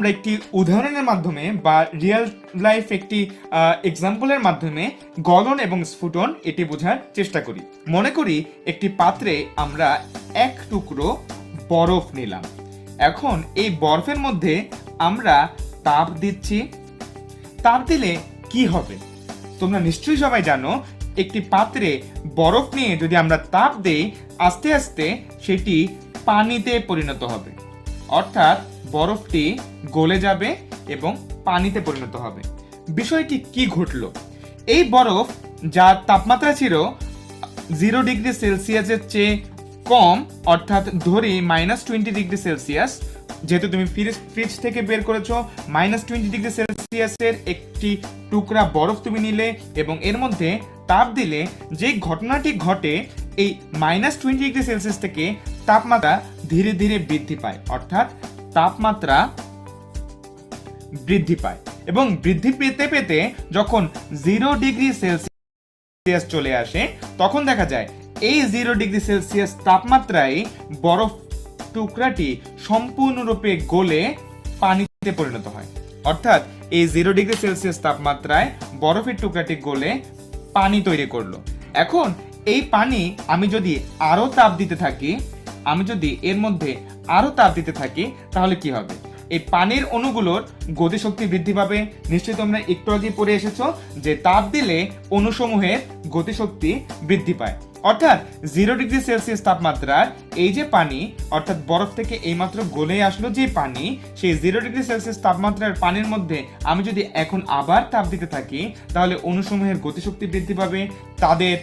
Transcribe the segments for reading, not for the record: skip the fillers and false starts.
আমরা একটি উদাহরণের মাধ্যমে বা রিয়েল লাইফ একটি এক্সাম্পলের মাধ্যমে গলন এবং স্ফুটন এটি বোঝার চেষ্টা করি। মনে করি একটি পাত্রে আমরা এক টুকরো বরফ নিলাম। এখন এই বরফের মধ্যে আমরা তাপ দিচ্ছি। তাপ দিলে কি হবে? তোমরা নিশ্চয়ই সবাই জানো, একটি পাত্রে বরফ নিয়ে যদি আমরা তাপ দেই, আস্তে আস্তে সেটি পানিতে পরিণত হবে, অর্থাৎ বরফটি গলে যাবে এবং পানিতে পরিণত হবে। বিষয়টি কি ঘটলো? এই বরফ যার তাপমাত্রা ছিল 0 ডিগ্রি সেলসিয়াসের চেয়ে কম, অর্থাৎ ধরি -20 ডিগ্রি সেলসিয়াস, যেহেতু তুমি ফ্রিজ থেকে বের করেছো, -20 ডিগ্রি সেলসিয়াসের একটি টুকরা বরফ তুমি নিলে এবং এর মধ্যে তাপ দিলে, যে ঘটনাটি ঘটে এই -20 ডিগ্রি সেলসিয়াস থেকে তাপমাত্রা ধীরে ধীরে বৃদ্ধি পায়, অর্থাৎ তাপমাত্রা বৃদ্ধি পায় এবং বৃদ্ধি পেতে পেতে যখন 0 ডিগ্রি সেলসিয়াস চলে আসে, তখন দেখা যায় এই 0 ডিগ্রি সেলসিয়াস তাপমাত্রায় বরফ টুকরাটি সম্পূর্ণরূপে গলে পানিতে পরিণত হয়। অর্থাৎ এই 0 ডিগ্রি সেলসিয়াস তাপমাত্রায় বরফের টুকরাটি গলে পানি তৈরি করলো। এখন এই পানি আমি যদি আরো তাপ দিতে থাকি, আমি যদি এর মধ্যে আরো তাপ দিতে থাকি, তাহলে কি হবে? এই পানির অণুগুলোর গতিশক্তি বৃদ্ধি পাবে। নিশ্চয়ই তোমরা একটু আগে পড়ে এসেছো যে তাপ দিলে অণুসমূহের গতিশক্তি বৃদ্ধি পায়। অর্থাৎ 0 ডিগ্রি সেলসিয়াস তাপমাত্রার এই যে পানি, অর্থাৎ বরফ থেকে এইমাত্র গলে আসলো যে পানি, সেই 0 ডিগ্রি সেলসিয়াস তাপমাত্রার পানির মধ্যে আমি যদি এখন আবার তাপ দিতে থাকি, তাহলে অণুসমূহের গতিশক্তি বৃদ্ধি পাবে, তাদের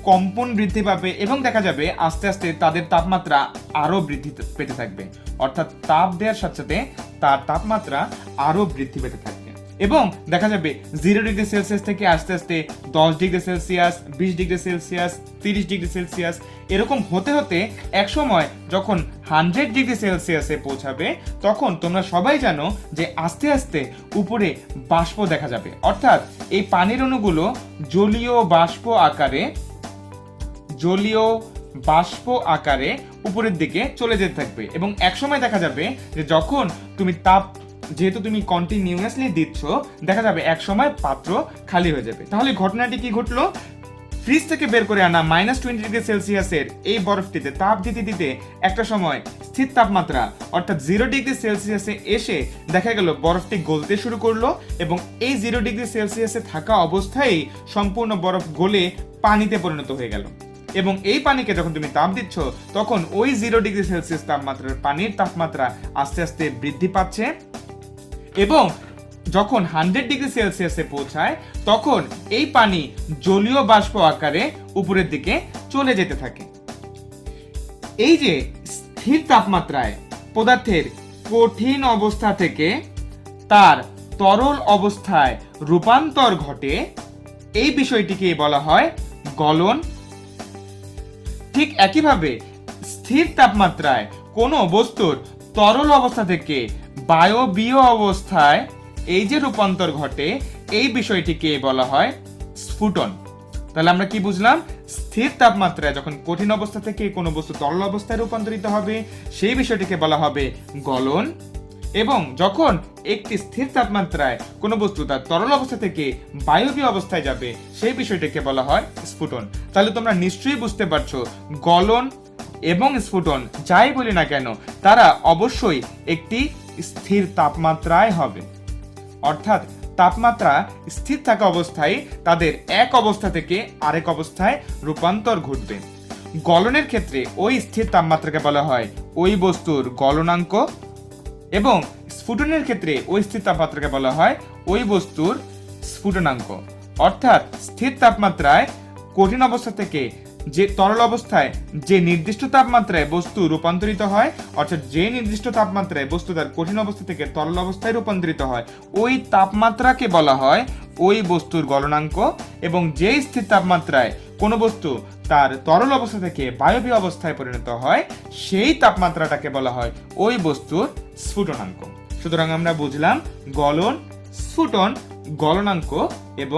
কম্পন বৃদ্ধি পাবে এবং দেখা যাবে আস্তে আস্তে তাদের তাপমাত্রা আরো বৃদ্ধি পেতে থাকবে। অর্থাৎ তাপ দেওয়ার সাথে সাথে তার তাপমাত্রা আরো বৃদ্ধি পেতে থাকবে এবং দেখা যাবে 0 ডিগ্রি সেলসিয়াস থেকে আস্তে আস্তে 10 degree Celsius, 20 degree Celsius, 30 degree Celsius, এরকম হতে হতে এক সময় যখন 100 ডিগ্রি সেলসিয়াসে পৌঁছাবে, তখন তোমরা সবাই জানো যে আস্তে আস্তে উপরে বাষ্প দেখা যাবে। অর্থাৎ এই পানির অণুগুলো জলীয় বাষ্প আকারে উপরের দিকে চলে যেতে থাকবে এবং এক সময় দেখা যাবে যে যখন তুমি যেহেতু তুমি কন্টিনিউয়াসলি দিচ্ছ, দেখা যাবে এক সময় পাত্র খালি হয়ে যাবে। তাহলে ঘটনাটি কি ঘটলো? ফ্রিজ থেকে বের করে আনা -20 ডিগ্রি সেলসিয়াসের এই বরফটিতে তাপ দিতে দিতে একটা সময় স্থির তাপমাত্রা অর্থাৎ 0 ডিগ্রি সেলসিয়াসে এসে দেখা গেল বরফটি গলতে শুরু করলো এবং এই 0 ডিগ্রি সেলসিয়াসে থাকা অবস্থায় সম্পূর্ণ বরফ গলে পানিতে পরিণত হয়ে গেল এবং এই পানিকে যখন তুমি তাপ দিচ্ছ, তখন ওই 0 ডিগ্রি সেলসিয়াস তাপমাত্রার পানির তাপমাত্রা আস্তে আস্তে বৃদ্ধি পাচ্ছে এবং যখন 100 ডিগ্রি সেলসিয়াসে পৌঁছায়, তখন এই পানি জলীয় বাষ্প আকারে উপরের দিকে চলে যেতে থাকে। এই যে স্থির তাপমাত্রায় পদার্থের কঠিন অবস্থা থেকে তার তরল অবস্থায় রূপান্তর ঘটে, এই বিষয়টিকে বলা হয় গলন। ঠিক একইভাবে স্থির তাপমাত্রায় কোনো বস্তুর তরল অবস্থা থেকে বায়বীয় অবস্থায় এই যে রূপান্তর ঘটে, এই বিষয়টিকে বলা হয় স্ফুটন। তাহলে আমরা কি বুঝলাম? স্থির তাপমাত্রায় যখন কঠিন অবস্থা থেকে কোনো বস্তু তরল অবস্থায় রূপান্তরিত হবে, সেই বিষয়টিকে বলা হবে গলন। এবং যখন একটি স্থির তাপমাত্রায় কোনো বস্তু তার তরল অবস্থা থেকে বায়বীয় অবস্থায় যাবে, সেই বিষয়টিকে বলা হয় স্ফুটন। তাহলে তোমরা নিশ্চয়ই বুঝতে পারছো, গলন এবং স্ফুটন যাই বলি না কেন, তারা অবশ্যই একটি স্থির তাপমাত্রায় হবে। অর্থাৎ তাপমাত্রা স্থির থাকা অবস্থায় তাদের এক অবস্থা থেকে আরেক অবস্থায় রূপান্তর ঘটবে। গলনের ক্ষেত্রে ওই স্থির তাপমাত্রাকে বলা হয় ওই বস্তুর গলনাঙ্ক এবং স্ফুটনের ক্ষেত্রে ওই স্থির তাপমাত্রাকে বলা হয় ওই বস্তুর স্ফুটনাঙ্ক। অর্থাৎ স্থির তাপমাত্রায় কঠিন অবস্থা থেকে যে তরল অবস্থায় যে নির্দিষ্ট তাপমাত্রায় বস্তু রূপান্তরিত হয়, অর্থাৎ যে নির্দিষ্ট তাপমাত্রায় বস্তু তার কঠিন অবস্থা থেকে তরল অবস্থায় রূপান্তরিত হয়, ওই তাপমাত্রাকে বলা হয় ওই বস্তুর গলনাঙ্ক। এবং যে স্থির তাপমাত্রায় কোনো বস্তু তার তরল অবস্থা থেকে বায়বীয় অবস্থায় পরিণত হয়, সেই তাপমাত্রাটাকে বলা হয় ওই বস্তুর স্ফুটনাঙ্ক। সুতরাং আমরা বুঝলাম গলন, স্ফুটন, গলনাঙ্ক এবং